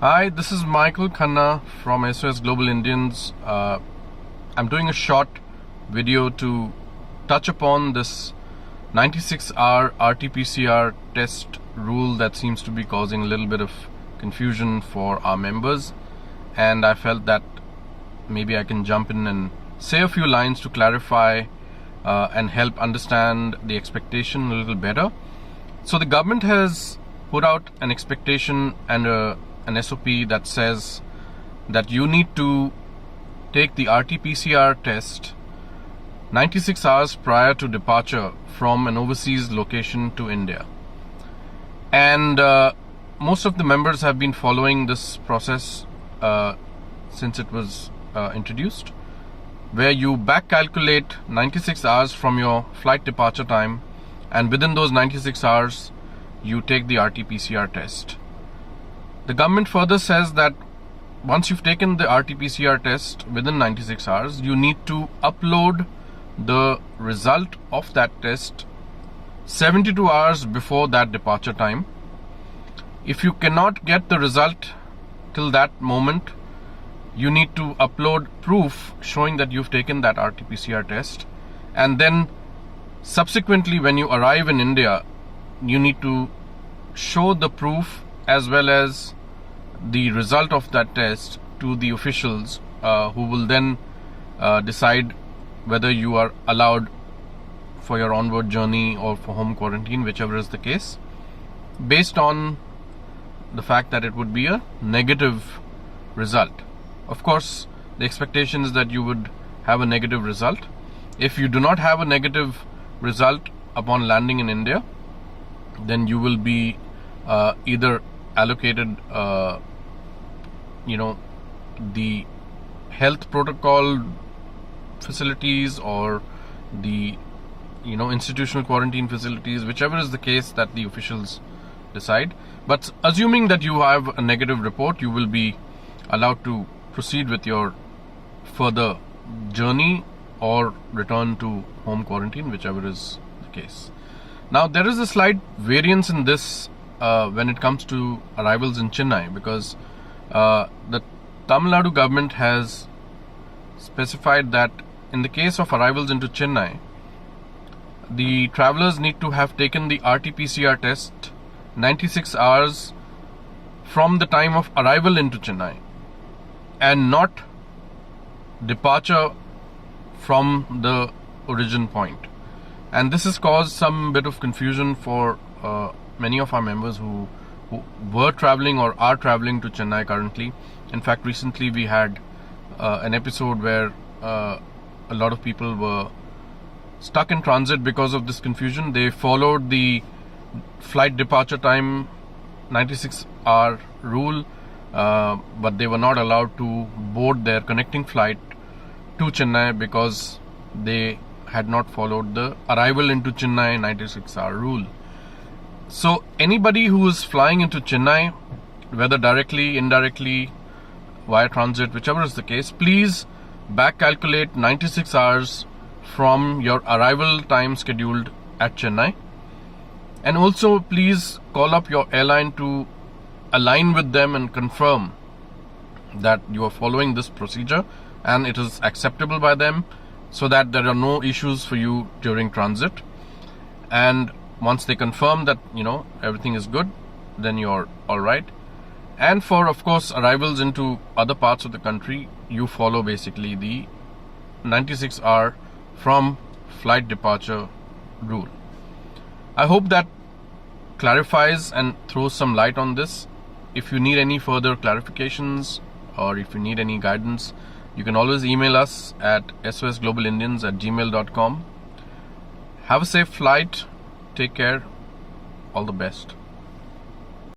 Hi, this is Michael Khanna from SOS Global Indians. I'm doing a short video to touch upon this 96-hour RT PCR test rule that seems to be causing a little bit of confusion for our members, and I felt that maybe I can jump in and say a few lines to clarify and help understand the expectation a little better. So the government has put out an expectation and an SOP that says that you need to take the RT PCR test 96 hours prior to departure from an overseas location to India. And most of the members have been following this process since it was introduced, where you back calculate 96 hours from your flight departure time, and within those 96 hours you take the RT PCR test. The government further says that once you've taken the RT PCR test within 96 hours, you need to upload the result of that test 72 hours before that departure time. If you cannot get the result till that moment, you need to upload proof showing that you've taken that RT PCR test, and then subsequently when you arrive in India, you need to show the proof as well as the result of that test to the officials who will then decide whether you are allowed for your onward journey or for home quarantine, whichever is the case, based on the fact that it would be a negative result. Of course, the expectation is that you would have a negative result. If you do not have a negative result upon landing in India, then you will be either allocated the health protocol facilities or the institutional quarantine facilities, whichever is the case that the officials decide. But assuming that you have a negative report, you will be allowed to proceed with your further journey or return to home quarantine, whichever is the case. Now, there is a slight variance in this when it comes to arrivals in Chennai, because the Tamil Nadu government has specified that in the case of arrivals into Chennai, the travelers need to have taken the RT PCR test 96 hours from the time of arrival into Chennai and not departure from the origin point. And this has caused some bit of confusion for many of our members who were traveling or are traveling to Chennai currently. In fact, recently we had an episode where a lot of people were stuck in transit because of this confusion. They followed the flight departure time 96-hour rule, but they were not allowed to board their connecting flight to Chennai because they had not followed the arrival into Chennai 96-hour rule. So anybody who is flying into Chennai, whether directly, indirectly, via transit, whichever is the case, please back calculate 96 hours from your arrival time scheduled at Chennai. And also please call up your airline to align with them and confirm that you are following this procedure and it is acceptable by them, so that there are no issues for you during transit. And once they confirm that everything is good, then you're all right. And for, of course, arrivals into other parts of the country, you follow basically the 96-hour from flight departure rule. I hope that clarifies and throws some light on this. If you need any further clarifications or if you need any guidance, you can always email us at sosglobalindians@gmail.com. Have a safe flight. Take care. All the best.